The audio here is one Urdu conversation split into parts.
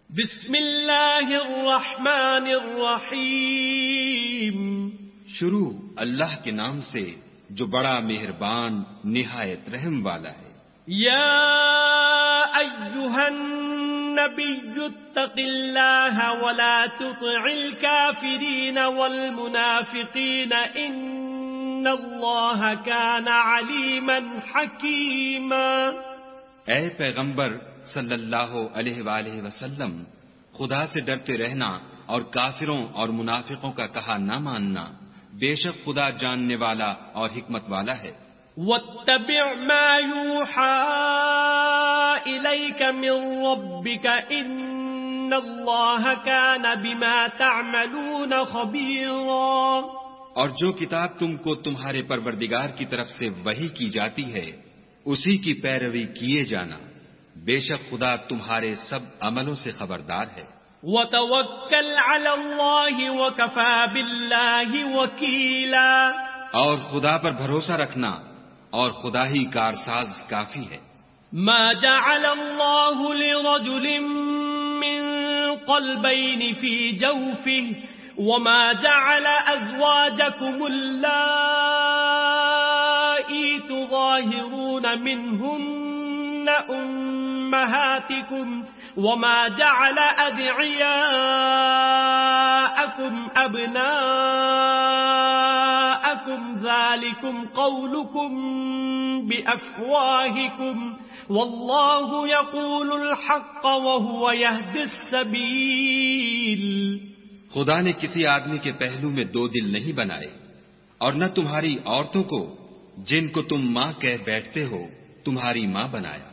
بسم اللہ الرحمن الرحیم. شروع اللہ کے نام سے جو بڑا مہربان نہایت رحم والا ہے. یا ایھا النبی اتق اللہ ولا تطع الکافرین والمنافقین ان اللہ کان علیما حکیما. اے پیغمبر صلی اللہ علیہ وآلہ وسلم، خدا سے ڈرتے رہنا اور کافروں اور منافقوں کا کہا نہ ماننا، بے شک خدا جاننے والا اور حکمت والا ہے. واتبع ما یوحى الیک من ربک ان اللہ کان بما تعملون خبیرا. اور جو کتاب تم کو تمہارے پروردگار کی طرف سے وحی کی جاتی ہے اسی کی پیروی کیے جانا، بے شک خدا تمہارے سب عملوں سے خبردار ہے. وتوکل علی اللہ وکفی باللہ وکیلا. اور خدا پر بھروسہ رکھنا اور خدا ہی کارساز کافی ہے. ما جعل اللہ لرجل من قلبین فی جوفہ وما جعل ازواجکم اللائی تظاہرون منہن أمهاتكم وما جعل أدعياءكم أبناءكم ذلكم قولكم بأفواهكم والله يقول الحق وهو يهدي السبيل. خدا نے کسی آدمی کے پہلو میں دو دل نہیں بنائے، اور نہ تمہاری عورتوں کو جن کو تم ماں کہہ بیٹھتے ہو تمہاری ماں بنایا،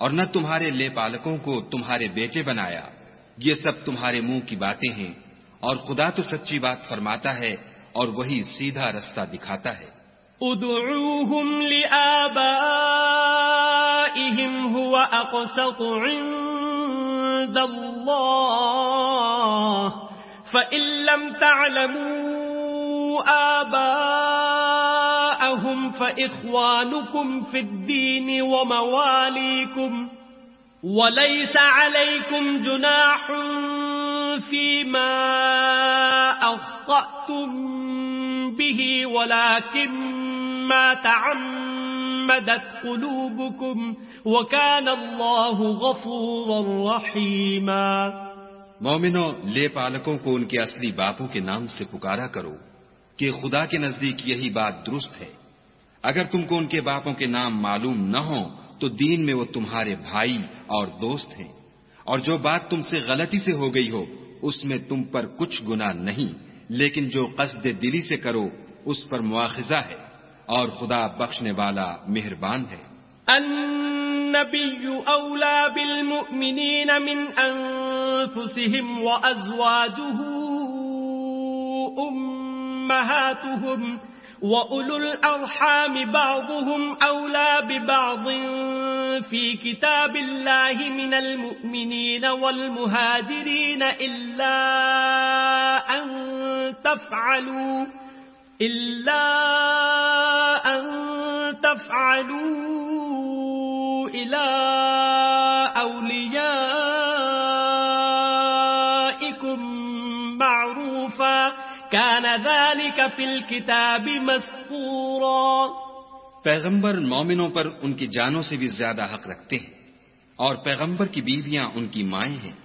اور نہ تمہارے لے پالکوں کو تمہارے بیٹے بنایا. یہ سب تمہارے منہ کی باتیں ہیں، اور خدا تو سچی بات فرماتا ہے اور وہی سیدھا رستہ دکھاتا ہے. ادعوهم لآبائهم هو اقسط عند الله فإن لم تعلموا آباءهم فإخوانكم في الدين ومواليكم وليس عليكم جناح فيما أخطأتم به ولكن ما تعمدت قلوبكم وكان الله غفورا رحيما. مومنوں، لے پالکوں کو ان کے اصلی باپوں کے نام سے پکارا کرو کہ خدا کے نزدیک یہی بات درست ہے. اگر تم کو ان کے باپوں کے نام معلوم نہ ہوں تو دین میں وہ تمہارے بھائی اور دوست ہیں، اور جو بات تم سے غلطی سے ہو گئی ہو اس میں تم پر کچھ گناہ نہیں، لیکن جو قصد دلی سے کرو اس پر مواخذہ ہے، اور خدا بخشنے والا مہربان ہے. النبی اولا بالمؤمنین من انفسهم وازواجه امهاتهم وَأُولُو الْأَرْحَامِ بَعْضُهُمْ أَوْلَى بِبَعْضٍ فِي كِتَابِ اللَّهِ مِنَ الْمُؤْمِنِينَ وَالْمُهَاجِرِينَ إِلَّا أَن تَفْعَلُوا إِلَى أَوْلِيَائِكُمْ مَعْرُوفًا كَانَ ذَلِكَ فِي الْكِتَابِ مَسْطُورًا. پیغمبر مومنوں پر ان کی جانوں سے بھی زیادہ حق رکھتے ہیں، اور پیغمبر کی بیویاں ان کی مائیں ہیں،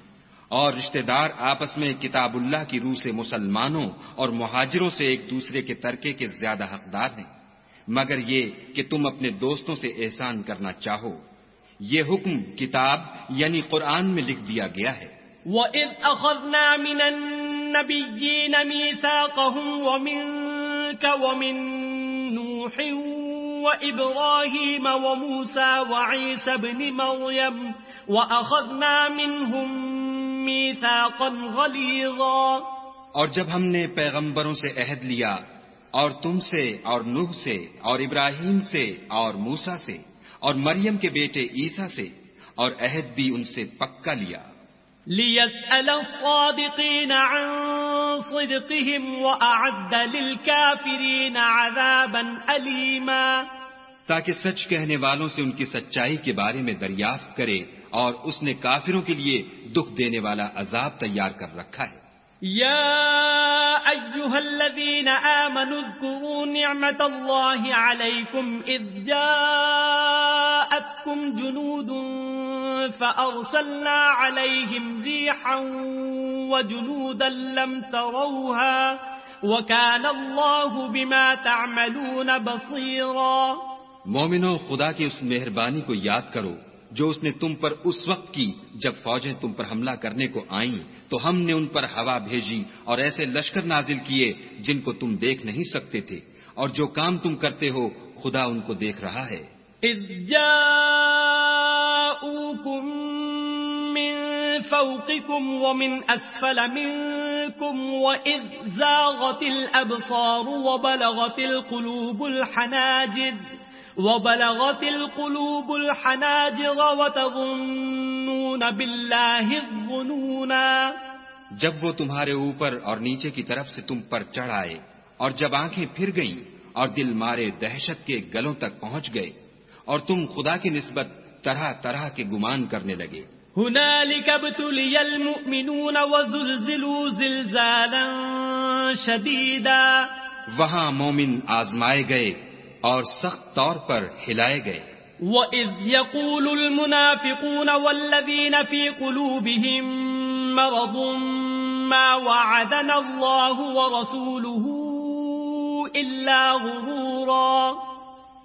اور رشتہ دار آپس میں کتاب اللہ کی روح سے مسلمانوں اور مہاجروں سے ایک دوسرے کے ترکے کے زیادہ حقدار ہیں، مگر یہ کہ تم اپنے دوستوں سے احسان کرنا چاہو. یہ حکم کتاب یعنی قرآن میں لکھ دیا گیا ہے. وَإِذْ أَخَذْنَا مِنَ النَّبِيِّينَ مِيثَاقَهُمْ وَمِنكَ وَمِن نُوحٍ وَإِبْرَاهِيمَ وَمُوسَى وَعِيسَى ابْنِ مَرْيَمَ وَأَخَذْنَا مِنْهُم مِيثَاقًا غَلِيظًا. اور جب ہم نے پیغمبروں سے عہد لیا، اور تم سے اور نوح سے اور ابراہیم سے اور موسیٰ سے اور مریم کے بیٹے عیسیٰ سے، اور عہد بھی ان سے پکا لیا. لِيَسْأَلَ الصَّادِقِينَ عَن صِدْقِهِمْ وَأَعَدَّ لِلْكَافِرِينَ عَذَابًا أَلِيمًا. تاکہ سچ کہنے والوں سے ان کی سچائی کے بارے میں دریافت کرے اور اس نے کافروں کے لیے دکھ دینے والا عذاب تیار کر رکھا ہے۔ يا أيها الذين آمنوا اذكروا نعمة الله عليكم إذ جاءتكم جنود فأرسلنا عليهم ريحا وجنودا لم تروها وكان الله بما تعملون بصيرا۔ مومنو، خدا کی اس مہربانی کو یاد کرو جو اس نے تم پر اس وقت کی جب فوجیں تم پر حملہ کرنے کو آئیں تو ہم نے ان پر ہوا بھیجی اور ایسے لشکر نازل کیے جن کو تم دیکھ نہیں سکتے تھے، اور جو کام تم کرتے ہو خدا ان کو دیکھ رہا ہے۔ اذ جاءوكم من فوقكم ومن اسفل منكم واذ زاغت الابصار وبلغت القلوب الحناجر وتظنون بالله الظنونا۔ جب وہ تمہارے اوپر اور نیچے کی طرف سے تم پر چڑھ آئے اور جب آنکھیں پھر گئیں اور دل مارے دہشت کے گلوں تک پہنچ گئے اور تم خدا کی نسبت طرح طرح کے گمان کرنے لگے۔ هنالك ابتلي المؤمنون وزلزلوا زلزالا شديدا۔ وہاں مومن آزمائے گئے اور سخت طور پر ہلائے گئے۔ وَإِذْ يَقُولُ الْمُنَافِقُونَ وَالَّذِينَ فِي قُلُوبِهِم مَّرَضٌ مَّا وَعَدَنَا اللَّهُ وَرَسُولُهُ إِلَّا غُرُورًا۔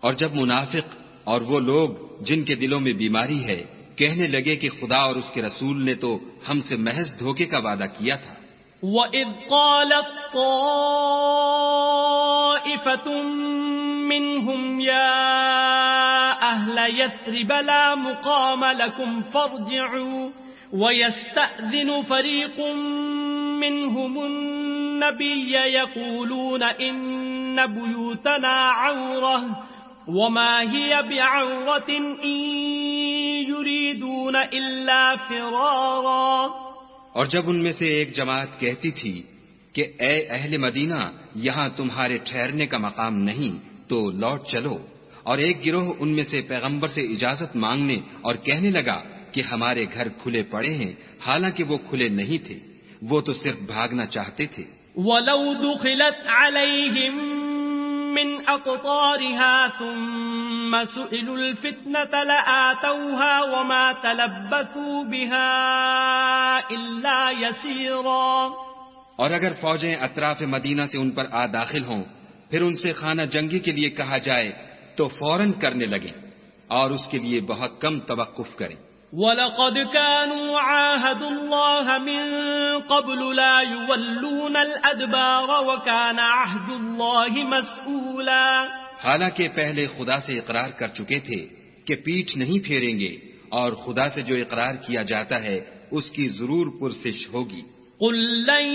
اور جب منافق اور وہ لوگ جن کے دلوں میں بیماری ہے کہنے لگے کہ خدا اور اس کے رسول نے تو ہم سے محض دھوکے کا وعدہ کیا تھا۔ وَإِذْ قَالَتْ طَائِفَةٌ منهم يا أهل يثرب لا مقام لكم فارجعوا ويستأذن فريق منهم النبي يقولون إن بيوتنا عورة وما هي بعورة إن يريدون إلا فرارا۔ اور جب ان میں سے ایک جماعت کہتی تھی کہ اے اہل مدینہ، یہاں تمہارے ٹھہرنے کا مقام نہیں تو لوٹ چلو، اور ایک گروہ ان میں سے پیغمبر سے اجازت مانگنے اور کہنے لگا کہ ہمارے گھر کھلے پڑے ہیں، حالانکہ وہ کھلے نہیں تھے، وہ تو صرف بھاگنا چاہتے تھے۔ وَلَوْ دُخِلَتْ عَلَيْهِمْ مِنْ أَقْطَارِهَا ثُمَّ سُئِلُوا الْفِتْنَةَ لَآتَوْهَا وَمَا تَلَبَّثُوا بِهَا إِلَّا يَسِيرًا۔ اور اگر فوجیں اطراف مدینہ سے ان پر آ داخل ہوں پھر ان سے خانہ جنگی کے لیے کہا جائے تو فوراً کرنے لگیں اور اس کے لیے بہت کم توقف کریں۔ وَلَقَدْ كَانُوا عَاهَدُوا اللَّهَ مِن قَبْلُ لَا يُوَلُّونَ الْأَدْبَارَ وَكَانَ عَهْدُ اللَّهِ مَسْئُولًا۔ حالانکہ پہلے خدا سے اقرار کر چکے تھے کہ پیٹھ نہیں پھیریں گے، اور خدا سے جو اقرار کیا جاتا ہے اس کی ضرور پرسش ہوگی۔ قُل لَّن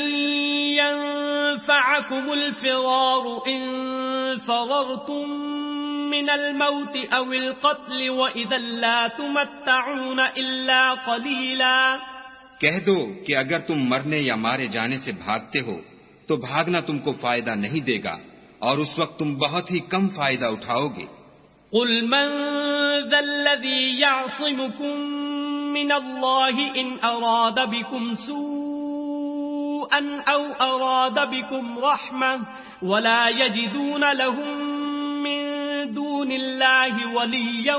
يَنفَعَكُمُ الْفِرَارُ إِن فَرَرْتُم مِّنَ الْمَوْتِ أَوِ الْقَتْلِ وَإِذًا لَّا تُمَتَّعُونَ إِلَّا قَلِيلًا۔ کہہ دو کہ اگر تم مرنے یا مارے جانے سے بھاگتے ہو تو بھاگنا تم کو فائدہ نہیں دے گا، اور اس وقت تم بہت ہی کم فائدہ اٹھاؤ گے۔ قُلْ مَن ذَا الَّذِي يَعْصِمُكُم مِّنَ اللَّهِ إِنْ أَرَادَ بِكُمْ سُوءًا أَوْ أَرَادَ بِكُمْ رَحْمَةً وَلَا يَجِدُونَ لَهُم مِّن دُونِ اللَّهِ وَلِيًّا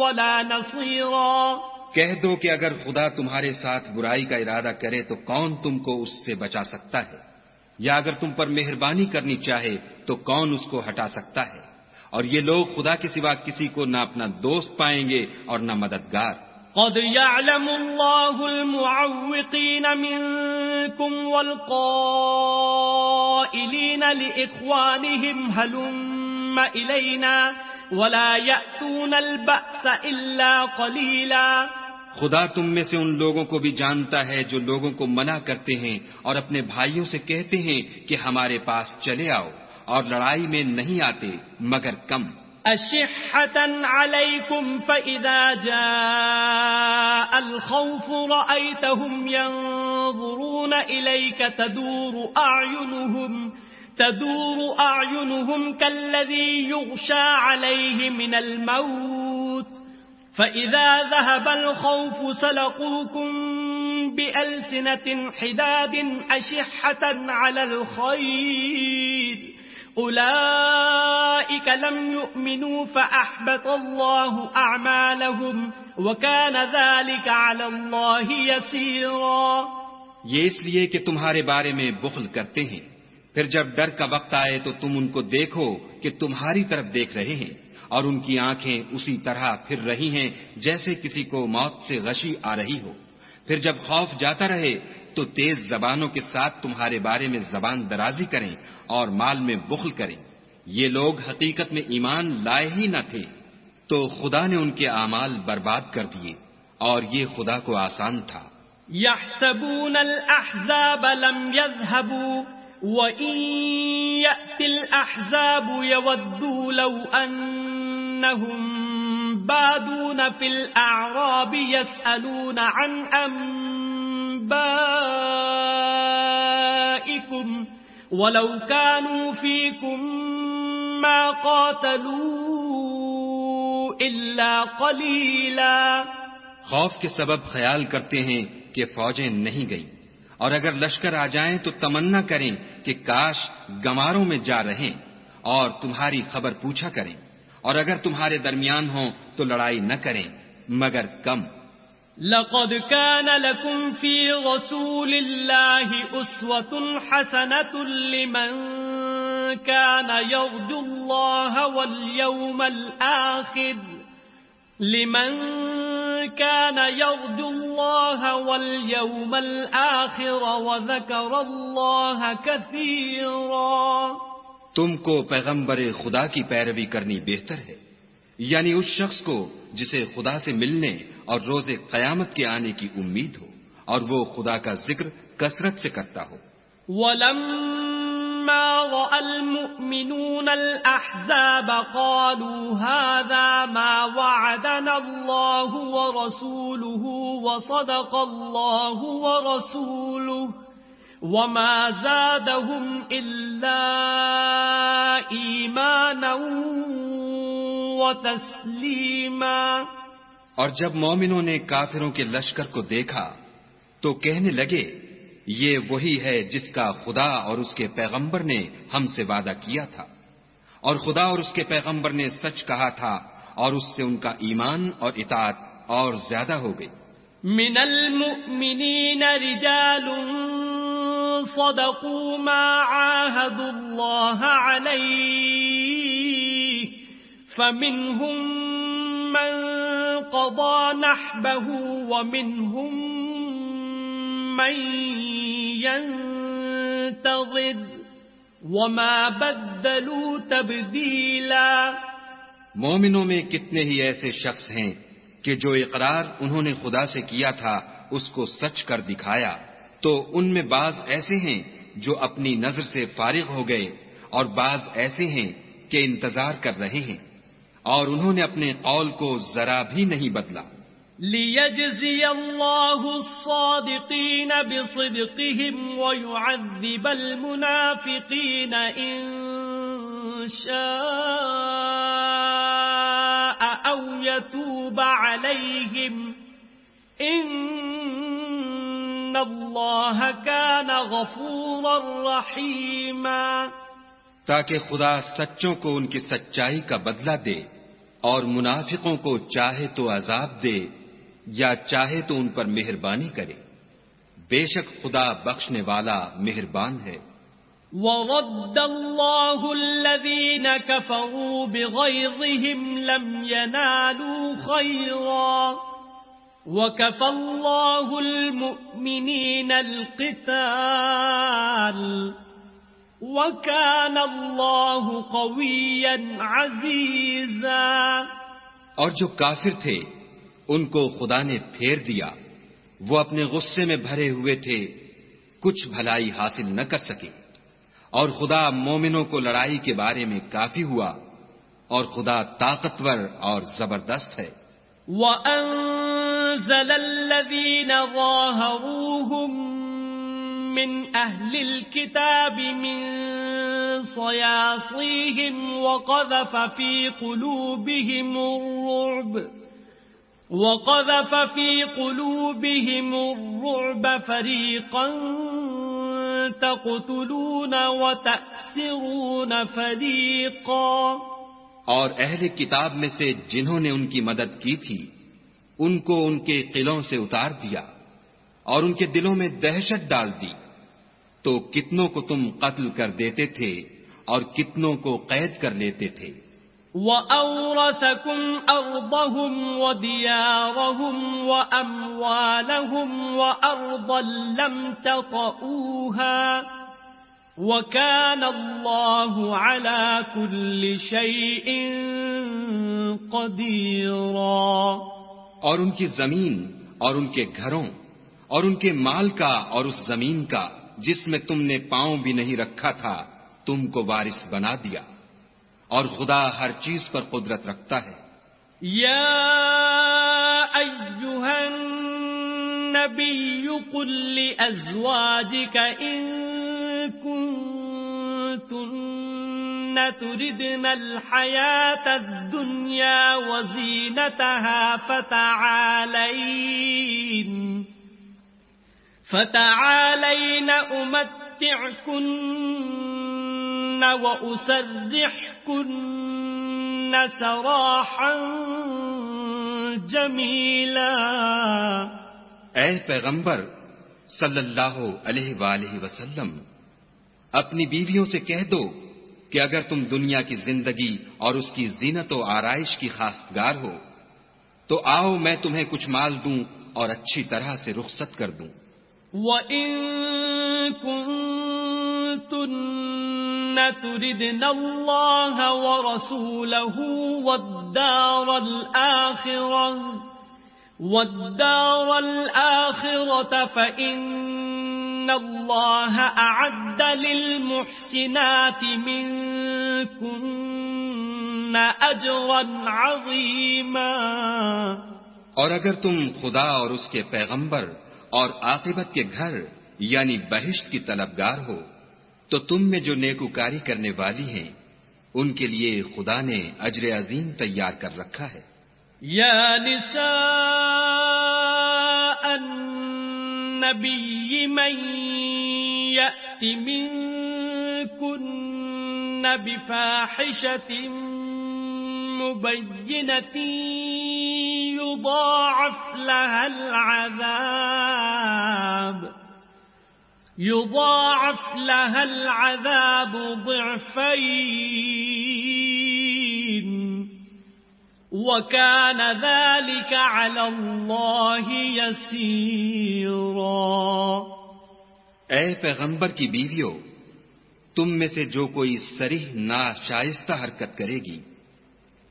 وَلَا نَصِيرًا۔ کہہ دو کہ اگر خدا تمہارے ساتھ برائی کا ارادہ کرے تو کون تم کو اس سے بچا سکتا ہے، یا اگر تم پر مہربانی کرنی چاہے تو کون اس کو ہٹا سکتا ہے؟ اور یہ لوگ خدا کے سوا کسی کو نہ اپنا دوست پائیں گے اور نہ مددگار۔ قد يعلم الله المعوقين منكم والقائلين لإخوانهم هلم إلينا ولا يأتون البأس إلا قليلا۔ خدا تم میں سے ان لوگوں کو بھی جانتا ہے جو لوگوں کو منع کرتے ہیں اور اپنے بھائیوں سے کہتے ہیں کہ ہمارے پاس چلے آؤ، اور لڑائی میں نہیں آتے مگر کم۔ أشحة عليكم فإذا جاء الخوف رأيتهم ينظرون إليك تدور أعينهم كالذي يغشى عليه من الموت فإذا ذهب الخوف سلقوكم بألسنة حداد أشحة على الخير أولئك لم يؤمنوا فأحبط الله أعمالهم وكان ذلك على الله يسيرا. یہ اس لیے کہ تمہارے بارے میں بخل کرتے ہیں، پھر جب ڈر کا وقت آئے تو تم ان کو دیکھو کہ تمہاری طرف دیکھ رہے ہیں اور ان کی آنکھیں اسی طرح پھر رہی ہیں جیسے کسی کو موت سے غشی آ رہی ہو. پھر جب خوف جاتا رہے تو تیز زبانوں کے ساتھ تمہارے بارے میں زبان درازی کریں اور مال میں بخل کریں. یہ لوگ حقیقت میں ایمان لائے ہی نہ تھے، تو خدا نے ان کے اعمال برباد کر دیے، اور یہ خدا کو آسان تھا. يحسبون الأحزاب لم يذهبوا وإن يأتي الأحزاب يودوا لو أنهم بادون في الأعراب يسألون عن أنبائكم ولو كانوا فيكم ما قاتلوا إلا قليلا. خوف کے سبب خیال کرتے ہیں کہ فوجیں نہیں گئیں، اور اگر لشکر آ جائیں تو تمنا کریں کہ کاش گماروں میں جا رہیں اور تمہاری خبر پوچھا کریں، اور اگر تمہارے درمیان ہوں تو لڑائی نہ کریں مگر کم. لقد كان لكم في رسول الله أسوة حسنة لمن كان يرجو الله واليوم الآخر وذكر الله كثيرا. تم کو پیغمبر خدا کی پیروی کرنی بہتر ہے، یعنی اس شخص کو جسے خدا سے ملنے اور روز قیامت کے آنے کی امید ہو اور وہ خدا کا ذکر کثرت سے کرتا ہو. وَلَمَّا رَأَى الْمُؤْمِنُونَ الْأَحْزَابَ قَالُوا هَذَا مَا وَعَدَنَا اللَّهُ وَرَسُولُهُ وَصَدَقَ اللَّهُ وَرَسُولُهُ وَمَا زَادَهُمْ إِلَّا إِيمَانًا وَتَسْلِيمًا. اور جب مومنوں نے کافروں کے لشکر کو دیکھا تو کہنے لگے یہ وہی ہے جس کا خدا اور اس کے پیغمبر نے ہم سے وعدہ کیا تھا، اور خدا اور اس کے پیغمبر نے سچ کہا تھا، اور اس سے ان کا ایمان اور اطاعت اور زیادہ ہو گئی. من المؤمنین رجال صدقوا ما عاهدوا الله عليه فمنهم من قضى نحبه ومنهم من ينتظر وما بدلوا تبديلا. مومنوں میں کتنے ہی ایسے شخص ہیں کہ جو اقرار انہوں نے خدا سے کیا تھا اس کو سچ کر دکھایا، تو ان میں بعض ایسے ہیں جو اپنی نظر سے فارغ ہو گئے اور بعض ایسے ہیں کہ انتظار کر رہے ہیں، اور انہوں نے اپنے قول کو ذرا بھی نہیں بدلا. لِيَجْزِيَ اللَّهُ الصَّادِقِينَ بِصِدْقِهِمْ وَيُعَذِّبَ الْمُنَافِقِينَ إِن شَاءَ أَوْ يَتُوبَ عَلَيْهِمْ إِنَّ اللَّهَ كَانَ غَفُورًا رَحِيمًا. تاکہ خدا سچوں کو ان کی سچائی کا بدلہ دے اور منافقوں کو چاہے تو عذاب دے یا چاہے تو ان پر مہربانی کرے. بے شک خدا بخشنے والا مہربان ہے. وَرَدَّ اللَّهُ الَّذِينَ كَفَرُوا بِغَيْظِهِمْ لَمْ يَنَالُوا خَيْرًا وَكَفَى اللَّهُ الْمُؤْمِنِينَ الْقِتَالَ وَكَانَ اللَّهُ قَوِيًّا عَزِيزًا. اور جو کافر تھے ان کو خدا نے پھیر دیا، وہ اپنے غصے میں بھرے ہوئے تھے، کچھ بھلائی حاصل نہ کر سکے، اور خدا مومنوں کو لڑائی کے بارے میں کافی ہوا، اور خدا طاقتور اور زبردست ہے. وَأَنزَلَ الَّذِينَ ظَاهَرُوهُم مِّنْ أَهْلِ الْكِتَابِ مِنْ صَيَاصِيهِمْ وَقَذَفَ فِي قُلُوبِهِمُ الرُّعْبَ وقذف في قلوبهم الرعب فريقا تقتلون وتأسرون فريقا، اور اہل کتاب میں سے جنہوں نے ان کی مدد کی تھی ان کو ان کے قلعوں سے اتار دیا اور ان کے دلوں میں دہشت ڈال دی، تو کتنوں کو تم قتل کر دیتے تھے اور کتنوں کو قید کر لیتے تھے۔ وَأَوْرَثَكُمْ أَرْضَهُمْ وَدِيَارَهُمْ وَأَمْوَالَهُمْ وَأَرْضًا لَّمْ تَطَئُوهَا وَكَانَ اللَّهُ عَلَى كُلِّ شَيْءٍ قَدِيرًا۔ اور ان کی زمین اور ان کے گھروں اور ان کے مال کا اور اس زمین کا جس میں تم نے پاؤں بھی نہیں رکھا تھا تم کو وارث بنا دیا، اور خدا ہر چیز پر قدرت رکھتا ہے۔ یا ایھا النبی قل لازواجک ان کنتن تردن الحیاة الدنیا وزینتها فتعالین امتعکن وأسرحكن سراحا جمیلا۔ اے پیغمبر صلی اللہ علیہ وآلہ وسلم، اپنی بیویوں سے کہہ دو کہ اگر تم دنیا کی زندگی اور اس کی زینت و آرائش کی خواستگار ہو تو آؤ میں تمہیں کچھ مال دوں اور اچھی طرح سے رخصت کر دوں۔ وَإِن كُنتُنَّ تُرِدْنَ اللَّهَ وَرَسُولَهُ وَالدَّارَ الْآخِرَةَ فَإِنَّ اللَّهَ أَعَدَّ لِلْمُحْسِنَاتِ مِنكُنَّ أَجْرًا عَظِيمًا۔ اور اگر تم خدا اور اس کے پیغمبر اور عاقبت کے گھر یعنی بہشت کی طلبگار ہو تو تم میں جو نیکوکاری کرنے والی ہیں ان کے لیے خدا نے اجر عظیم تیار کر رکھا ہے۔ یا نساء النبی من یأت منکن بفاحشة مبینة يضاعف لها العذاب ضعفين وكان ذلك على الله يسيرا۔ اے پیغمبر کی بیویوں، تم میں سے جو کوئی صریح ناشائستہ حرکت کرے گی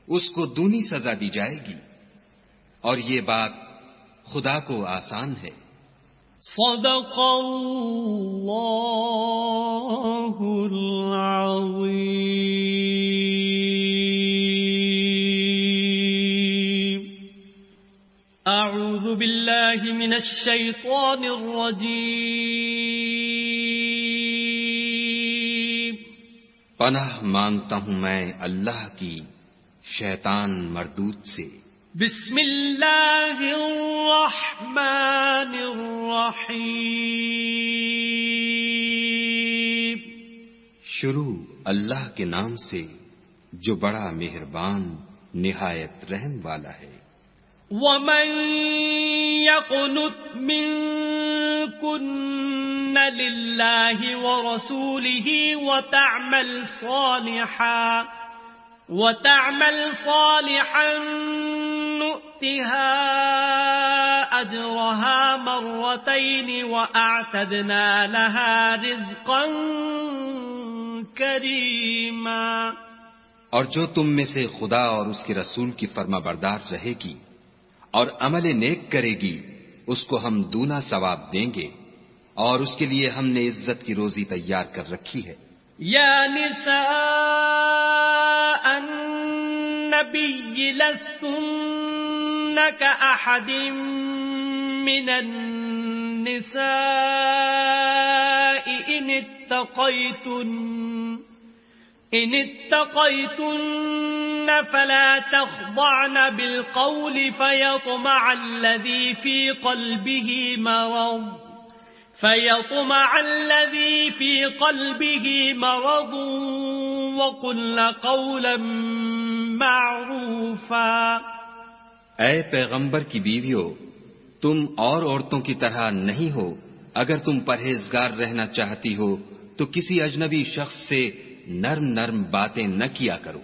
اس کو دونی سزا دی جائے گی، اور یہ بات خدا کو آسان ہے۔ صدق اللہ العظیم۔ اعوذ باللہ من الشیطان الرجیم۔ پناہ مانگتا ہوں میں اللہ کی شیطان مردود سے۔ بسم اللہ الرحمن الرحیم۔ شروع اللہ کے نام سے جو بڑا مہربان نہایت رحم والا ہے۔ وَمَن يَقْنُتْ مِنكُنَّ لِلَّهِ وَرَسُولِهِ وَتَعْمَلْ صَالِحًا نُؤْتِهَا أَجْرَهَا مَرَّتَيْنِ وَأَعْتَدْنَا لَهَا رِزْقًا كَرِيمًا۔ اور جو تم میں سے خدا اور اس کے رسول کی فرما بردار رہے گی اور عمل نیک کرے گی اس کو ہم دونا ثواب دیں گے، اور اس کے لیے ہم نے عزت کی روزی تیار کر رکھی ہے۔ یا نساء النبی لستن کأحد من النساء ان اتقیتن فلا تخضعن بالقول فيطمع الذي في قلبه مرض وقلن قولا معروفا۔ اے پیغمبر کی بیویو، تم اور عورتوں کی طرح نہیں ہو۔ اگر تم پرہیزگار رہنا چاہتی ہو تو کسی اجنبی شخص سے نرم نرم باتیں نہ کیا کرو،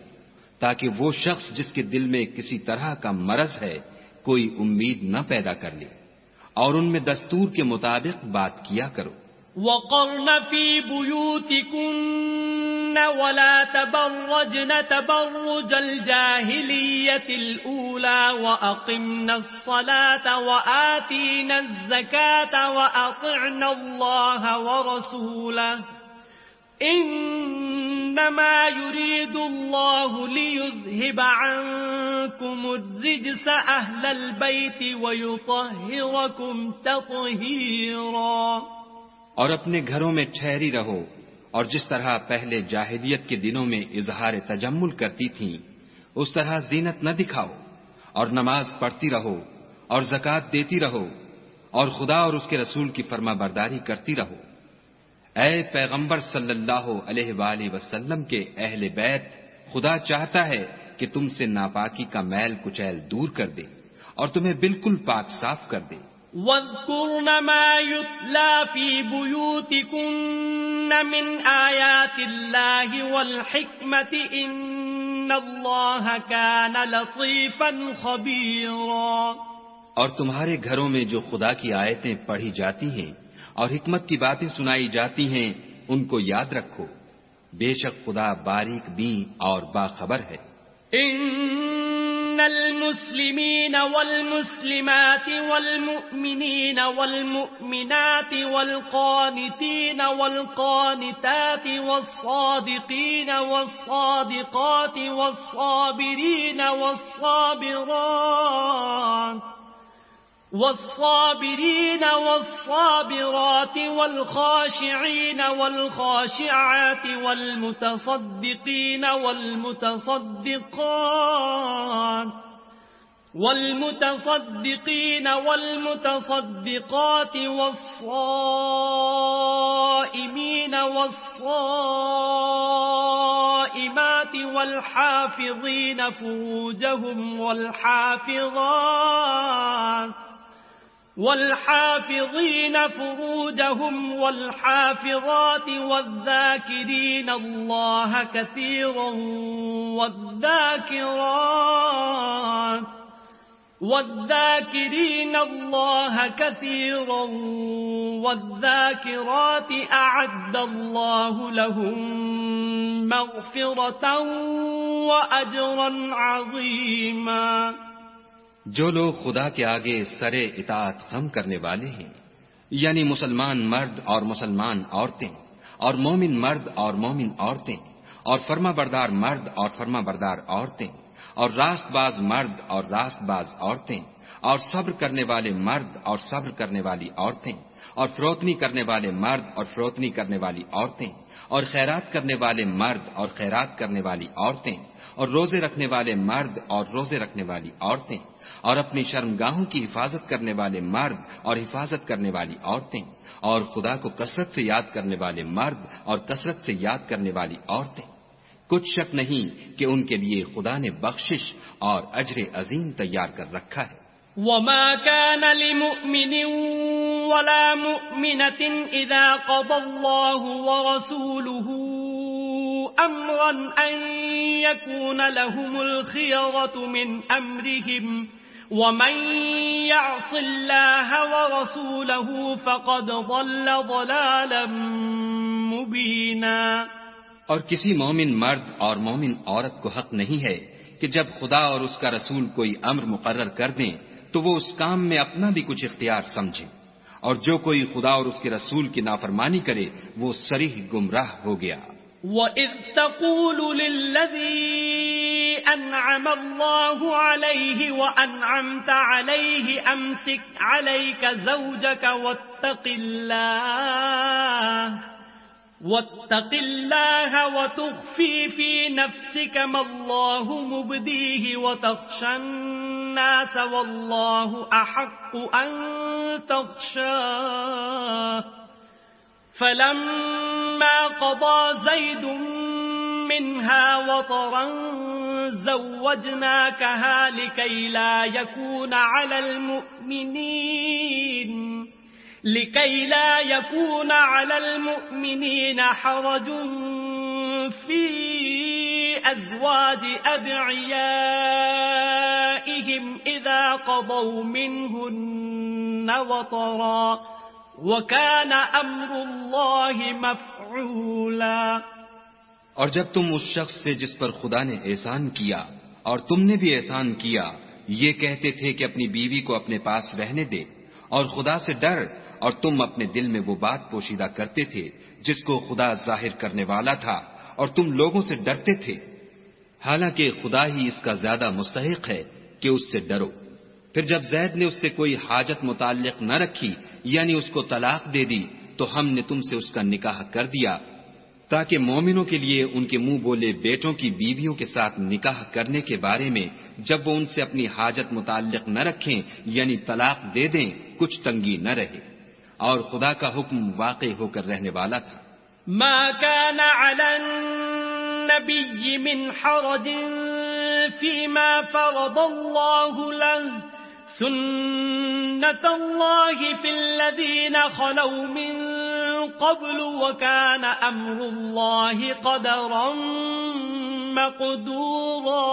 تاکہ وہ شخص جس کے دل میں کسی طرح کا مرض ہے کوئی امید نہ پیدا کر لے، اور ان میں دستور کے مطابق بات کیا کرو۔ وقرن في بيوتكن ولا تبرجن تبرج الجاهلية الأولى وأقمن الصلاة وآتينا الزكاة وأطعنا الله ورسوله إنما يريد الله ليذهب عنكم الرجس أهل البيت ويطهركم تطهيرا۔ اور اپنے گھروں میں ٹھہری رہو، اور جس طرح پہلے جاہلیت کے دنوں میں اظہار تجمل کرتی تھیں اس طرح زینت نہ دکھاؤ، اور نماز پڑھتی رہو اور زکوٰۃ دیتی رہو، اور خدا اور اس کے رسول کی فرما برداری کرتی رہو۔ اے پیغمبر صلی اللہ علیہ وآلہ وسلم کے اہل بیت، خدا چاہتا ہے کہ تم سے ناپاکی کا میل کچیل دور کر دے اور تمہیں بالکل پاک صاف کر دے۔ وَاذْكُرْنَ مَا يُتْلَى فِي بُيُوتِكُنَّ مِنْ آيَاتِ اللَّهِ وَالْحِكْمَةِ إِنَّ اللَّهَ كَانَ لَطِيفًا خَبِيرًا۔ اور تمہارے گھروں میں جو خدا کی آیتیں پڑھی جاتی ہیں اور حکمت کی باتیں سنائی جاتی ہیں ان کو یاد رکھو، بے شک خدا باریک بین اور باخبر ہے۔ إن المسلمين والمسلمات والمؤمنين والمؤمنات والقانتين والقانتات والصادقين والصادقات والصابرين والصابرين والصابرات والخاشعين والخاشعات والمتصدقين والمتصدقات والصائمين والصائمات والحافظين فروجهم والحافظات والذاكرين الله كثيرا والذاكرات أعد الله لهم مغفرة وأجرا عظيما۔ جو لوگ خدا کے آگے سرے اطاعت خم کرنے والے ہیں، یعنی مسلمان مرد اور مسلمان عورتیں، اور مومن مرد اور مومن عورتیں، اور فرما بردار مرد اور فرما بردار عورتیں، اور راست باز مرد اور راست باز عورتیں، اور صبر کرنے والے مرد اور صبر کرنے والی عورتیں، اور فروتنی کرنے والے مرد اور فروتنی کرنے والی عورتیں، اور خیرات کرنے والے مرد اور خیرات کرنے والی عورتیں، اور روزے رکھنے والے مرد اور روزے رکھنے والی عورتیں، اور اپنی شرمگاہوں کی حفاظت کرنے والے مرد اور حفاظت کرنے والی عورتیں، اور خدا کو کثرت سے یاد کرنے والے مرد اور کثرت سے یاد کرنے والی عورتیں۔ کچھ شک نہیں کہ ان کے لیے خدا نے بخشش اور اجر عظیم تیار کر رکھا ہے۔ وما كان لمؤمن ولا مؤمنة إذا قضى الله ورسوله أمرا أن يكون لهم الخيرة من أمرهم ومن يعص الله ورسوله فقد ضل ضلالا مبينا۔ اور کسی مومن مرد اور مومن عورت کو حق نہیں ہے کہ جب خدا اور اس کا رسول کوئی امر مقرر کر دیں تو وہ اس کام میں اپنا بھی کچھ اختیار سمجھے، اور جو کوئی خدا اور اس کے رسول کی نافرمانی کرے وہ صریح گمراہ ہو گیا۔ وَإِذْ تَقُولُ لِلَّذِي أَنْعَمَ اللَّهُ عَلَيْهِ وَأَنْعَمْتَ عَلَيْهِ أَمْسِكْ عَلَيْكَ زَوْجَكَ واتق الله وتخفي في نفسك ما الله مبديه وتخشى الناس والله أحق أن تخشاه فلما قضى زيد منها وطرا زوجناكها لكي لا يكون على المؤمنين حرج في أزواج أدعيائهم إذا قضوا منهن وطرا وَكَانَ أَمْرُ اللَّهِ مَفْعُولًا۔ اور جب تم اس شخص سے جس پر خدا نے احسان کیا اور تم نے بھی احسان کیا یہ کہتے تھے کہ اپنی بیوی کو اپنے پاس رہنے دے اور خدا سے ڈر، اور تم اپنے دل میں وہ بات پوشیدہ کرتے تھے جس کو خدا ظاہر کرنے والا تھا اور تم لوگوں سے ڈرتے تھے، حالانکہ خدا ہی اس کا زیادہ مستحق ہے کہ اس سے ڈرو۔ پھر جب زید نے اس سے کوئی حاجت متعلق نہ رکھی یعنی اس کو طلاق دے دی تو ہم نے تم سے اس کا نکاح کر دیا تاکہ مومنوں کے لیے ان کے منہ بولے بیٹوں کی بیویوں کے ساتھ نکاح کرنے کے بارے میں جب وہ ان سے اپنی حاجت متعلق نہ رکھیں یعنی طلاق دے دیں کچھ تنگی نہ رہے، اور خدا کا حکم واقع ہو کر رہنے والا تھا۔ ما كان على النبي من حرج فيما فرض الله له سنة الله في الذين خلوا من قبل وكان أمر الله قدرا مقدورا۔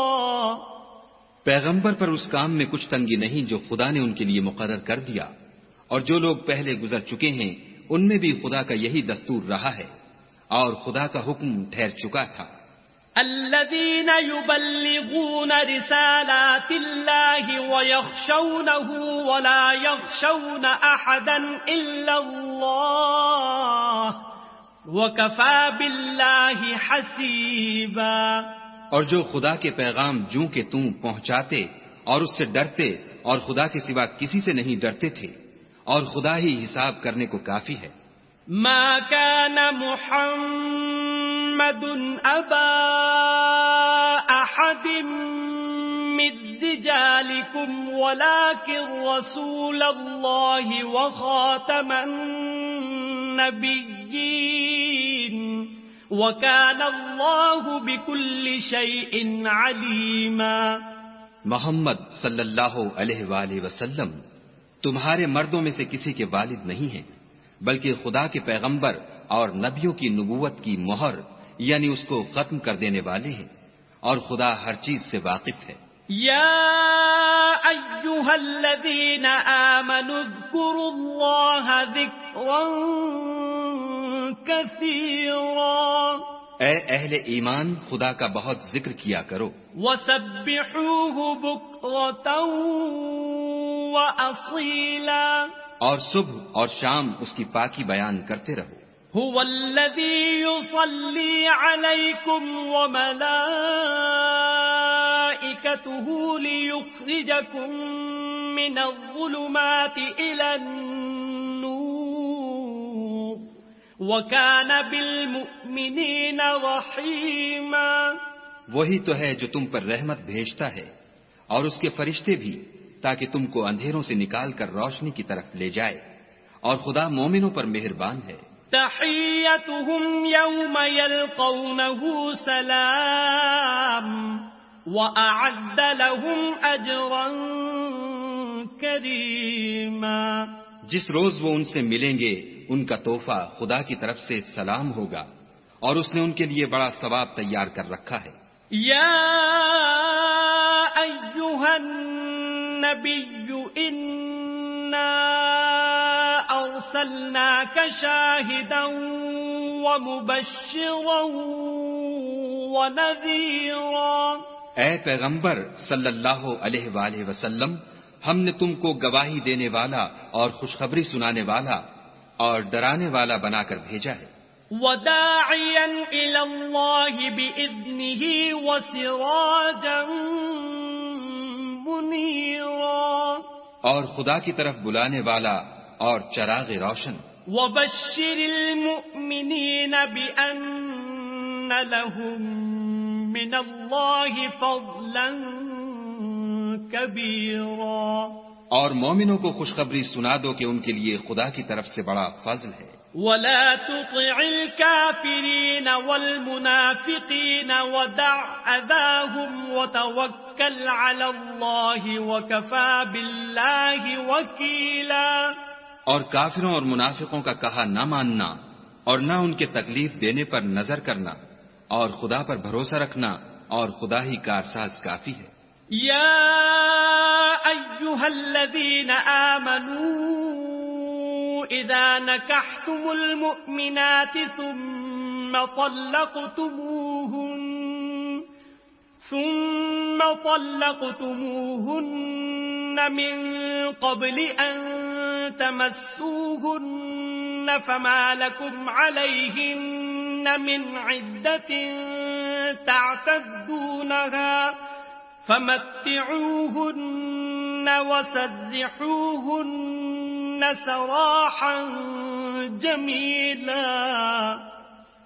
پیغمبر پر اس کام میں کچھ تنگی نہیں جو خدا نے ان کے لیے مقرر کر دیا، اور جو لوگ پہلے گزر چکے ہیں ان میں بھی خدا کا یہی دستور رہا ہے اور خدا کا حکم ٹھہر چکا تھا۔ الذين يبلغون رسالات الله ويخشونه ولا يخشون أحدا إلا الله وكفى بالله حسيبا۔ اور جو خدا کے پیغام جوں کہ تم پہنچاتے اور اس سے ڈرتے اور خدا کے سوا کسی سے نہیں ڈرتے تھے، اور خدا ہی حساب کرنے کو کافی ہے۔ ما كان محمد أبا أحد من رجالكم ولكن رسول الله وخاتم النبيين وكان الله بكل شيء عليما۔ محمد صلی اللہ علیہ وآلہ وسلم تمہارے مردوں میں سے کسی کے والد نہیں ہیں بلکہ خدا کے پیغمبر اور نبیوں کی نبوت کی مہر یعنی اس کو ختم کر دینے والے ہیں، اور خدا ہر چیز سے واقف ہے۔ یا ایھا الذین آمنوا اذکروا اللہ ذکرا کثیرا، اے اہل ایمان خدا کا بہت ذکر کیا کرو، وسبحوہ بکرۃ وأصیلا، اور صبح اور شام اس کی پاکی بیان کرتے رہو۔ هو الذی یصلی علیکم وملائکتہ لیخرجکم من الظلمات الی النور وکان بالمؤمنین رحیما۔ وہی تو ہے جو تم پر رحمت بھیجتا ہے اور اس کے فرشتے بھی، تاکہ تم کو اندھیروں سے نکال کر روشنی کی طرف لے جائے، اور خدا مومنوں پر مہربان ہے۔ تحیتهم یوم یلقونه سلام وأعد لهم اجرا کریما۔ جس روز وہ ان سے ملیں گے ان کا تحفہ خدا کی طرف سے سلام ہوگا، اور اس نے ان کے لیے بڑا ثواب تیار کر رکھا ہے۔ یا ایھا النبی انا ارسلناک شاہدا ومبشرا ونذیرا، اے پیغمبر صلی اللہ علیہ وآلہ وسلم ہم نے تم کو گواہی دینے والا اور خوشخبری سنانے والا اور ڈرانے والا بنا کر بھیجا ہے۔ وداعیا الی اللہ بإذنہ وسراجا منیرا، اور خدا کی طرف بلانے والا اور چراغ روشن۔ وبشر المؤمنين بأن لهم من الله فضلا كبيرا اور مومنوں کو خوشخبری سنا دو کہ ان کے لیے خدا کی طرف سے بڑا فضل ہے. ولا تطع الكافرين والمنافقين ودع أذاهم وتوكل على الله وكفى بالله وكيلا. اور کافروں اور منافقوں کا کہا نہ ماننا اور نہ ان کے تکلیف دینے پر نظر کرنا اور خدا پر بھروسہ رکھنا اور خدا ہی کارساز کافی ہے. يا أيها الذين آمنوا إذا نكحتم المؤمنات ثم طلقتموهن من قبل أن تمسوهن فما لكم عليهن من عدة تعتدونها فمتعوهن وسرحوهن سراحا جميلا.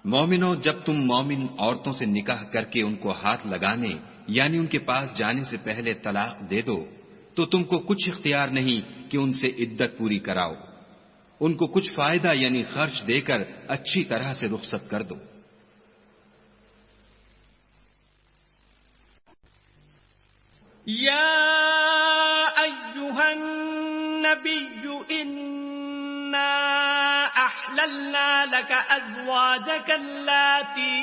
مومنوں، جب تم مومن عورتوں سے نکاح کر کے ان کو ہاتھ لگانے یعنی ان کے پاس جانے سے پہلے طلاق دے دو تو تم کو کچھ اختیار نہیں کہ ان سے عدت پوری کراؤ. ان کو کچھ فائدہ یعنی خرچ دے کر اچھی طرح سے رخصت کر دو. يا أيها النبي إنا أحللنا لك أزواجك اللاتي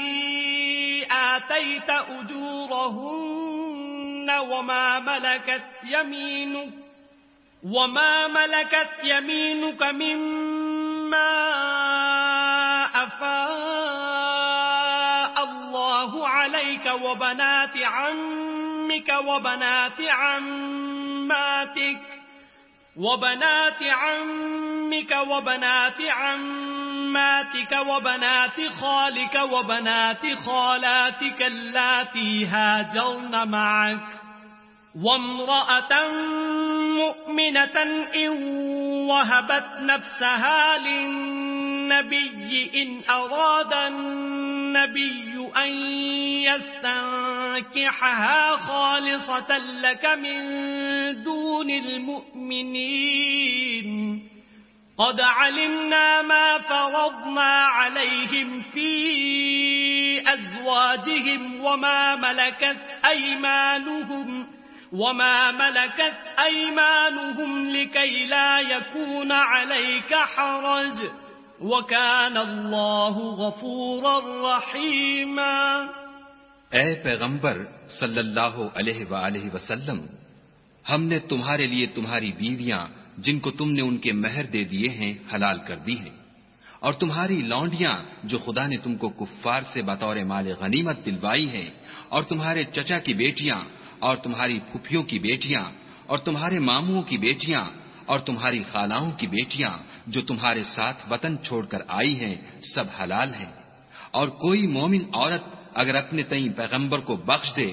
آتيت أجورهن وما ملكت يمينك مما أفاء الله عليك وبنات عمك وبنات عماتك وبنات وبنات خالك وبنات خالاتك اللاتي هاجرن معك وامرأة مؤمنة إن وهبت نفسها للنبي إن أراد النبي أن يستنكحها خالصة لك من دون المؤمنين قد علمنا ما فرضنا عليهم في أزواجهم وما ملكت أيمانهم لكي لا يكون عليك حرج وكان الله غفورا رحيما. اے پیغمبر صلی اللہ علیہ وآلہ وسلم، ہم نے تمہارے لیے تمہاری بیویاں جن کو تم نے ان کے مہر دے دیے ہیں حلال کر دی ہیں، اور تمہاری لونڈیاں جو خدا نے تم کو کفار سے بطور مال غنیمت دلوائی ہیں، اور تمہارے چچا کی بیٹیاں اور تمہاری پھپھیوں کی بیٹیاں اور تمہارے ماموں کی بیٹیاں اور تمہاری خالاؤں کی بیٹیاں جو تمہارے ساتھ وطن چھوڑ کر آئی ہیں، سب حلال ہیں. اور کوئی مومن عورت اگر اپنے تئیں پیغمبر کو بخش دے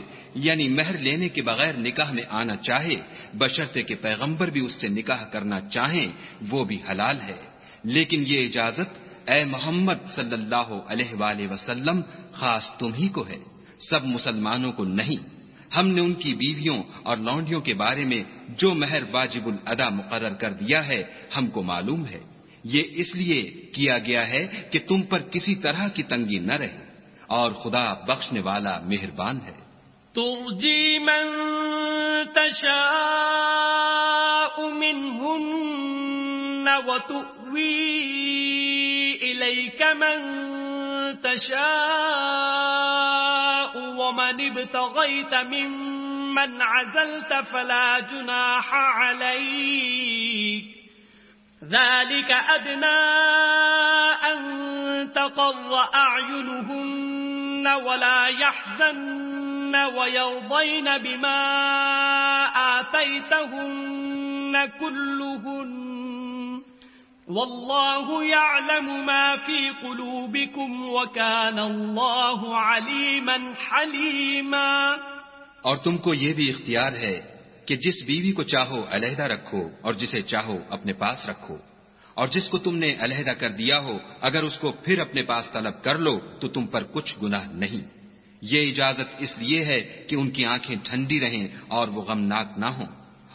یعنی مہر لینے کے بغیر نکاح میں آنا چاہے بشرطے کہ پیغمبر بھی اس سے نکاح کرنا چاہیں وہ بھی حلال ہے. لیکن یہ اجازت اے محمد صلی اللہ علیہ وآلہ وسلم خاص تم ہی کو ہے، سب مسلمانوں کو نہیں. ہم نے ان کی بیویوں اور لونڈیوں کے بارے میں جو مہر واجب الادا مقرر کر دیا ہے ہم کو معلوم ہے. یہ اس لیے کیا گیا ہے کہ تم پر کسی طرح کی تنگی نہ رہے، اور خدا بخشنے والا مہربان ہے. ترجی من تشاء منهن وتؤوی الیک من تشاء ومن ابتغیت ممن عزلت فلا جناح علیک ذلك أدنى أن تقر أعينهن ولا يحزن ويرضين بما آتيتهن كلهن والله يعلم ما في قلوبكم وكان الله عليما حليما. اور تم کو یہ بھی اختیار ہے کہ جس بیوی کو چاہو علیحدہ رکھو اور جسے چاہو اپنے پاس رکھو، اور جس کو تم نے علیحدہ کر دیا ہو اگر اس کو پھر اپنے پاس طلب کر لو تو تم پر کچھ گناہ نہیں۔ یہ اجازت اس لیے ہے کہ ان کی آنکھیں ٹھنڈی رہیں اور وہ غمناک نہ ہوں،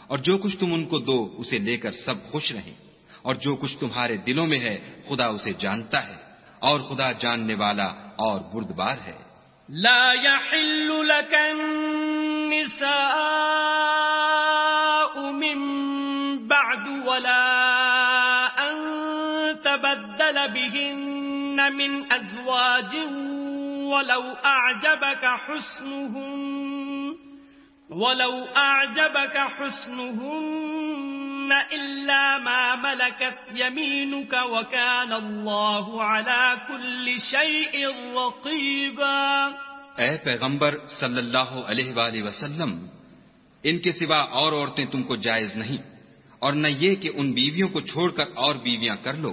اور جو کچھ تم ان کو دو اسے لے کر سب خوش رہیں، اور جو کچھ تمہارے دلوں میں ہے خدا اسے جانتا ہے، اور خدا جاننے والا اور بردبار ہے۔ لا يحل لك النساء من بعد ولا أن تبدل بهن من أزواج ولو أعجبك حسنهن إلا ما ملكت يمينك وكان الله على كل شيء رقيبا۔ اے پیغمبر صلی اللہ علیہ وآلہ وسلم، ان کے سوا اور عورتیں تم کو جائز نہیں، اور نہ یہ کہ ان بیویوں کو چھوڑ کر اور بیویاں کر لو،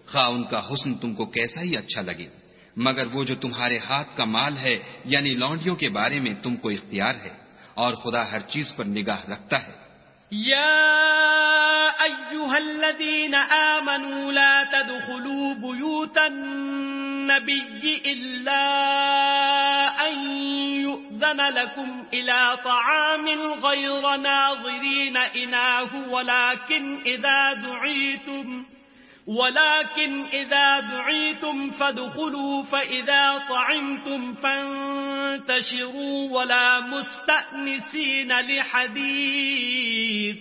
خواہ ان کا حسن تم کو کیسا ہی اچھا لگے، مگر وہ جو تمہارے ہاتھ کا مال ہے یعنی لونڈیوں کے بارے میں تم کو اختیار ہے، اور خدا ہر چیز پر نگاہ رکھتا ہے۔ یا ایھا الذین آمنوا لا تدخلوا بیوت النبی الا ان یؤذن لکم الى طعام غیر ناظرین اناہ ولكن إذا دعيتم فادخلوا فإذا طعمتم فانتشروا ولا مستأنسين لحديث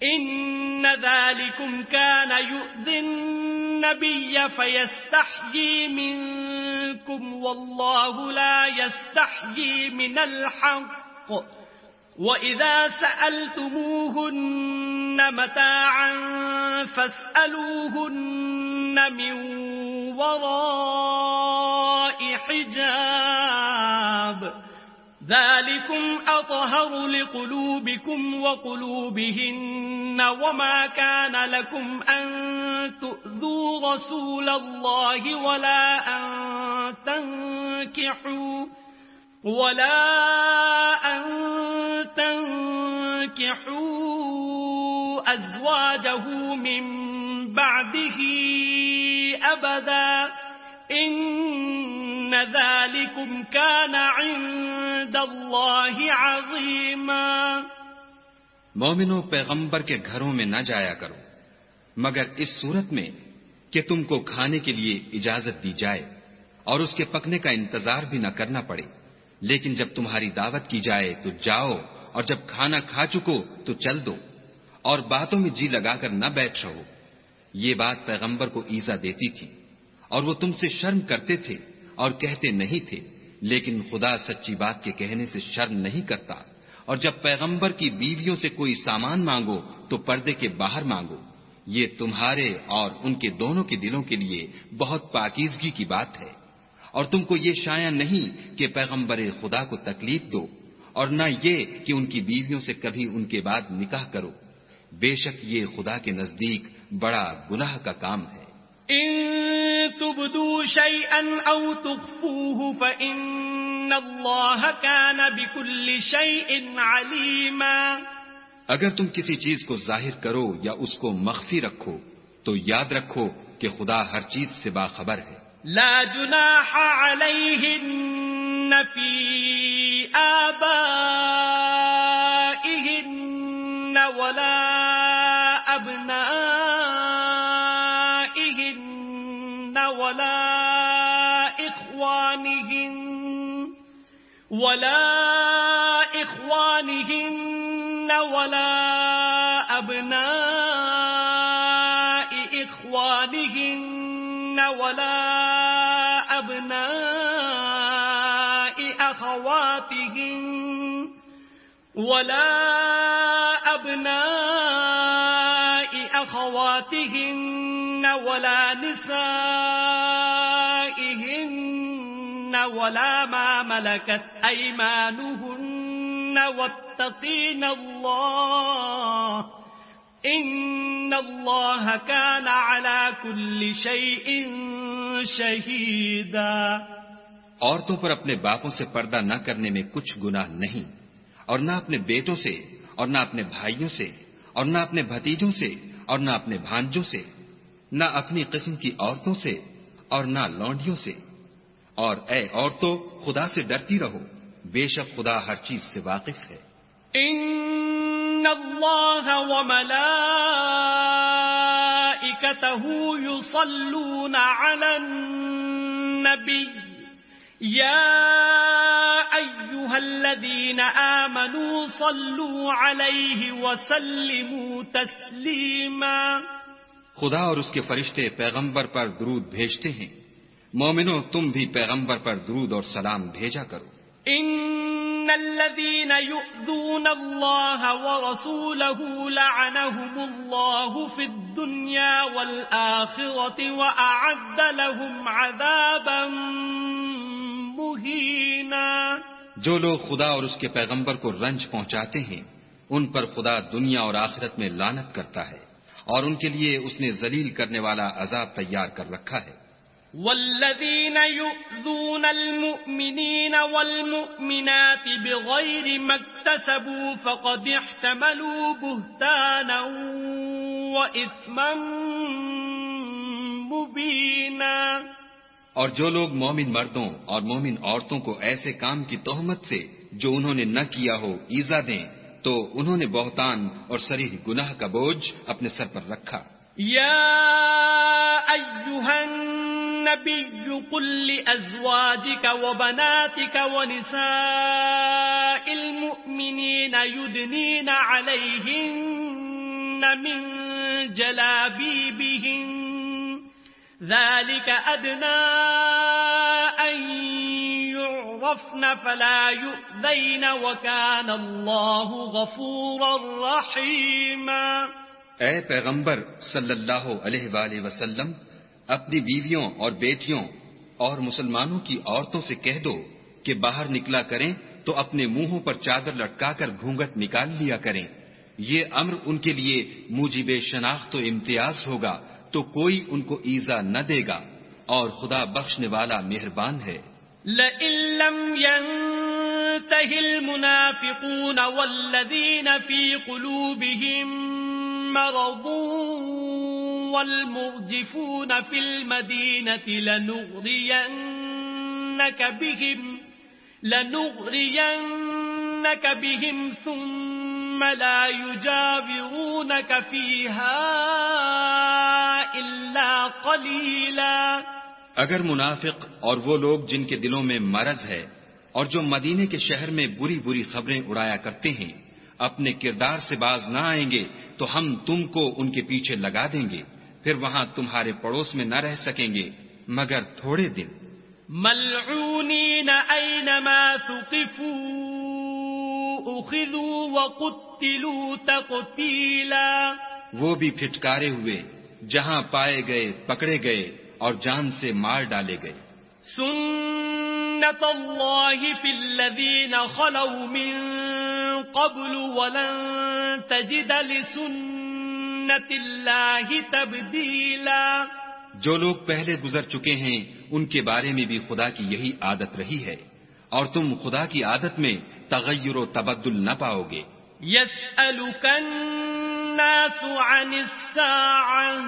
إن ذلكم كان يؤذي النبي فيستحيي منكم والله لا يستحيي من الحق وَإِذَا سَأَلْتُمُوهُنَّ مَتَاعًا فَاسْأَلُوهُنَّ مِنْ وَرَاءِ حِجَابٍ ذَلِكُمْ أَطْهَرُ لِقُلُوبِكُمْ وَقُلُوبِهِنَّ وَمَا كَانَ لَكُمْ أَن تُؤْذُوا رَسُولَ اللَّهِ وَلَا أن تنكحوا أزواجه من بعده أبدا إن ذلكم كان عند الله عظيما۔ مومنو، پیغمبر کے گھروں میں نہ جایا کرو مگر اس صورت میں کہ تم کو کھانے کے لیے اجازت دی جائے اور اس کے پکنے کا انتظار بھی نہ کرنا پڑے، لیکن جب تمہاری دعوت کی جائے تو جاؤ، اور جب کھانا کھا چکو تو چل دو، اور باتوں میں جی لگا کر نہ بیٹھ رہو۔ یہ بات پیغمبر کو ایذا دیتی تھی، اور وہ تم سے شرم کرتے تھے اور کہتے نہیں تھے، لیکن خدا سچی بات کے کہنے سے شرم نہیں کرتا۔ اور جب پیغمبر کی بیویوں سے کوئی سامان مانگو تو پردے کے باہر مانگو، یہ تمہارے اور ان کے دونوں کے دلوں کے لیے بہت پاکیزگی کی بات ہے۔ اور تم کو یہ شایع نہیں کہ پیغمبر خدا کو تکلیف دو، اور نہ یہ کہ ان کی بیویوں سے کبھی ان کے بعد نکاح کرو، بے شک یہ خدا کے نزدیک بڑا گناہ کا کام ہے۔ ان تبدوا شيئا او تخفوه فإن الله كان بكل شيء عليما۔ اگر تم کسی چیز کو ظاہر کرو یا اس کو مخفی رکھو تو یاد رکھو کہ خدا ہر چیز سے باخبر ہے۔ لا جناح عليهن في آبائهن ولا أبنائهن ولا إخوانهن ولا أبناء إخوانهن ولا أبناء أخواتهن ولا أبناء أخواتهن ولا نسائهن ولا ما ملكت أيمانهن واتقين الله إن الله كان على كل شيء شهيدا۔ عورتوں پر اپنے باپوں سے پردہ نہ کرنے میں کچھ گناہ نہیں، اور نہ اپنے بیٹوں سے، اور نہ اپنے بھائیوں سے، اور نہ اپنے بھتیجوں سے، اور نہ اپنے بھانجوں سے، نہ اپنی قسم کی عورتوں سے اور نہ لونڈیوں سے، اور اے عورتوں خدا سے ڈرتی رہو، بے شک خدا ہر چیز سے واقف ہے۔ ان اللہ وملائکتہ یصلون علی النبی یا ایھا الذین آمنوا صلوا علیہ وسلموا تسلیما۔ خدا اور اس کے فرشتے پیغمبر پر درود بھیجتے ہیں، مومنو تم بھی پیغمبر پر درود اور سلام بھیجا کرو۔ ان الذين يؤذون الله ورسوله لعنهم الله في الدنيا والآخرة وأعد لهم عذابا مهينا۔ جو لوگ خدا اور اس کے پیغمبر کو رنج پہنچاتے ہیں ان پر خدا دنیا اور آخرت میں لعنت کرتا ہے، اور ان کے لیے اس نے ذلیل کرنے والا عذاب تیار کر رکھا ہے۔ والذين يؤذون المؤمنين والمؤمنات بغير ما اكتسبوا فقد احتملوا بهتانا وإثما مبينا۔ اور جو لوگ مومن مردوں اور مومن عورتوں کو ایسے کام کی تہمت سے جو انہوں نے نہ کیا ہو ایذا دیں تو انہوں نے بہتان اور صریح گناہ کا بوجھ اپنے سر پر رکھا۔ یا ایھا النبی قل لأزواجک وبناتک ونساء المؤمنین یدنین علیہن من جلابیبہن ذلك أدنى أن يعرفن فلا يؤذين وكان الله غفورا رحيما۔ اے پیغمبر صلی اللہ علیہ وآلہ وسلم اپنی بیویوں اور بیٹیوں اور مسلمانوں کی عورتوں سے کہہ دو کہ باہر نکلا کریں تو اپنے منہوں پر چادر لٹکا کر گھونگھٹ نکال لیا کریں، یہ امر ان کے لیے موجب شناخت و امتیاز ہوگا تو کوئی ان کو ایذا نہ دے گا، اور خدا بخشنے والا مہربان ہے۔ لئن لم ينتہ المنافقون والذین فی قلوبهم مرض والمرجفون فی المدینة لنغرینک بهم ثم لا يجاورونك فيها إلا قليلا۔ اگر منافق اور وہ لوگ جن کے دلوں میں مرض ہے اور جو مدینے کے شہر میں بری بری خبریں اڑایا کرتے ہیں اپنے کردار سے باز نہ آئیں گے تو ہم تم کو ان کے پیچھے لگا دیں گے، پھر وہاں تمہارے پڑوس میں نہ رہ سکیں گے مگر تھوڑے دن۔ ملعونین اینما ثقفوا اخذوا وقتلوا تقتیلا۔ وہ بھی پھٹکارے ہوئے، جہاں پائے گئے پکڑے گئے اور جان سے مار ڈالے گئے۔ سنت اللہ فی الذین خلوا من قبل ولن تجد لسنت اللہ تبدیلا۔ جو لوگ پہلے گزر چکے ہیں ان کے بارے میں بھی خدا کی یہی عادت رہی ہے، اور تم خدا کی عادت میں تغیر و تبدل نہ پاؤ گے۔ یسألک الناس عن الساعة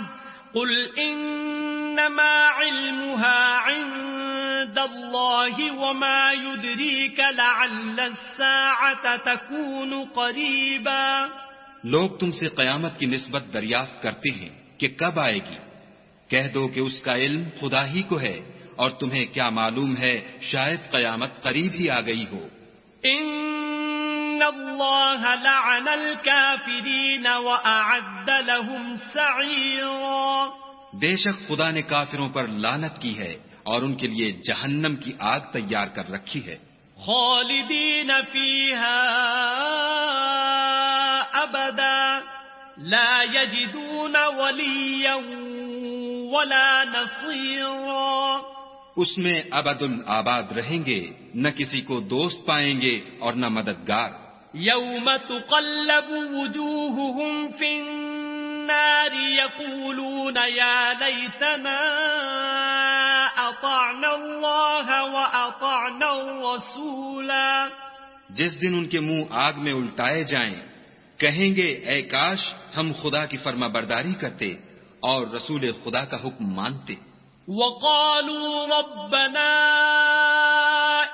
قل انما علمها عند اللہ وما يدریک لعل الساعة تكون قریبا۔ لوگ تم سے قیامت کی نسبت دریافت کرتے ہیں کہ کب آئے گی، کہہ دو کہ اس کا علم خدا ہی کو ہے، اور تمہیں کیا معلوم ہے شاید قیامت قریب ہی آ گئی ہو۔ ان اللہ لعن الکافرین واعد لهم سعیرا۔ بے شک خدا نے کافروں پر لعنت کی ہے اور ان کے لیے جہنم کی آگ تیار کر رکھی ہے۔ خالدین فیہا ابدا لا یجدون ولیا ولا نصیرا۔ اس میں ابد الآباد رہیں گے، نہ کسی کو دوست پائیں گے اور نہ مددگار۔ یوم تقلب وجوہہم فی النار یقولون یا لیتنا اطعنا اللہ واطعنا الرسولا۔ جس دن ان کے منہ آگ میں الٹائے جائیں کہیں گے اے کاش ہم خدا کی فرما برداری کرتے اور رسول خدا کا حکم مانتے. وقالوا ربنا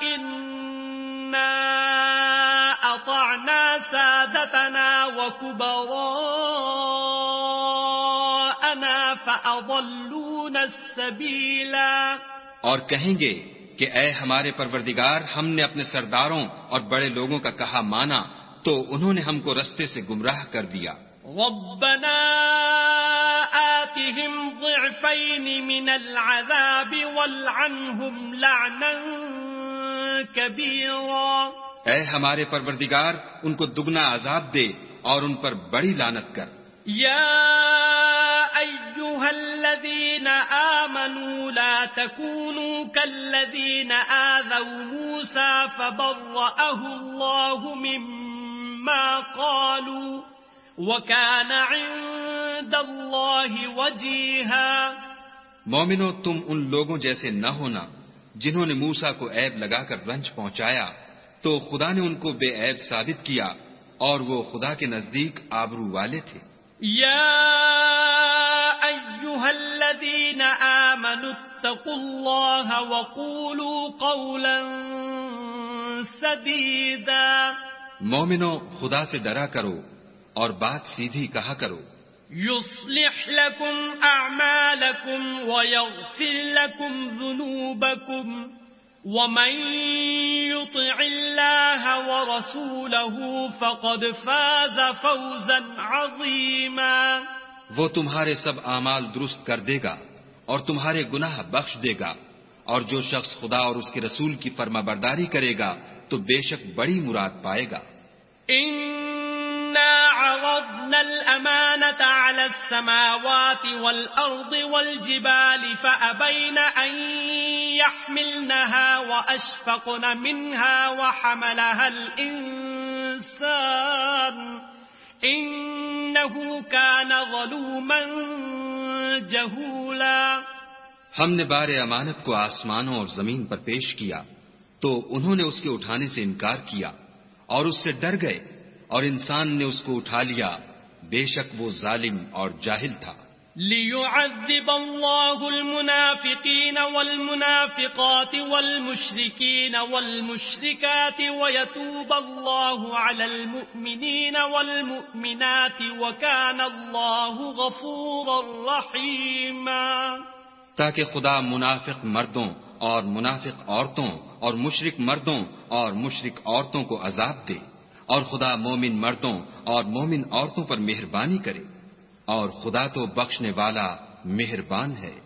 إنا أطعنا سادتنا وكبراءنا فأضلونا السبيلا. اور کہیں گے کہ اے ہمارے پروردگار، ہم نے اپنے سرداروں اور بڑے لوگوں کا کہا مانا تو انہوں نے ہم کو رستے سے گمراہ کر دیا. ربنا آتهم ضعفين من العذاب والعنهم لعنا كبيرا. اے ہمارے پروردگار، ان کو دگنا عذاب دے اور ان پر بڑی لعنت کر. يا أيها الذين آمنوا لا تكونوا كالذين آذوا موسى فبرأه الله مما قالوا وَكَانَ عِندَ اللَّهِ وَجِيهًا. مومنو، تم ان لوگوں جیسے نہ ہونا جنہوں نے موسیٰ کو عیب لگا کر رنج پہنچایا تو خدا نے ان کو بے عیب ثابت کیا اور وہ خدا کے نزدیک آبرو والے تھے. يَا أَيُّهَا الَّذِينَ آمَنُوا اتَّقُوا اللَّهَ وَقُولُوا قَوْلًا سَدِيدًا. مومنو، خدا سے ڈرا کرو اور بات سیدھی کہا کرو. يصلح لكم أعمالكم ويغفر لكم ذنوبكم ومن يطع الله ورسوله فقد فاز فوزا عظيما. وہ تمہارے سب اعمال درست کر دے گا اور تمہارے گناہ بخش دے گا، اور جو شخص خدا اور اس کے رسول کی فرما برداری کرے گا تو بے شک بڑی مراد پائے گا. إِنَّا عَرَضْنَا الْأَمَانَةَ عَلَى السَّمَاوَاتِ وَالْأَرْضِ وَالْجِبَالِ فَأَبَيْنَ أَن يَحْمِلْنَهَا وَأَشْفَقْنَ مِنْهَا وَحَمَلَهَا الْإِنسَانُ إِنَّهُ كَانَ ظَلُومًا جَهُولًا. ہم نے بار امانت کو آسمانوں اور زمین پر پیش کیا تو انہوں نے اس کے اٹھانے سے انکار کیا اور اس سے ڈر گئے، اور انسان نے اس کو اٹھا لیا، بے شک وہ ظالم اور جاہل تھا. لِيُعَذِّبَ اللَّهُ الْمُنَافِقِينَ وَالْمُنَافِقَاتِ وَالْمُشْرِكِينَ وَالْمُشْرِكَاتِ وَيَتُوبَ اللَّهُ عَلَى الْمُؤْمِنِينَ وَالْمُؤْمِنَاتِ وَكَانَ اللَّهُ غَفُورًا رَحِيمًا. تاکہ خدا منافق مردوں اور منافق عورتوں اور مشرک مردوں اور مشرک عورتوں کو عذاب دے، اور خدا مومن مردوں اور مومن عورتوں پر مہربانی کرے، اور خدا تو بخشنے والا مہربان ہے.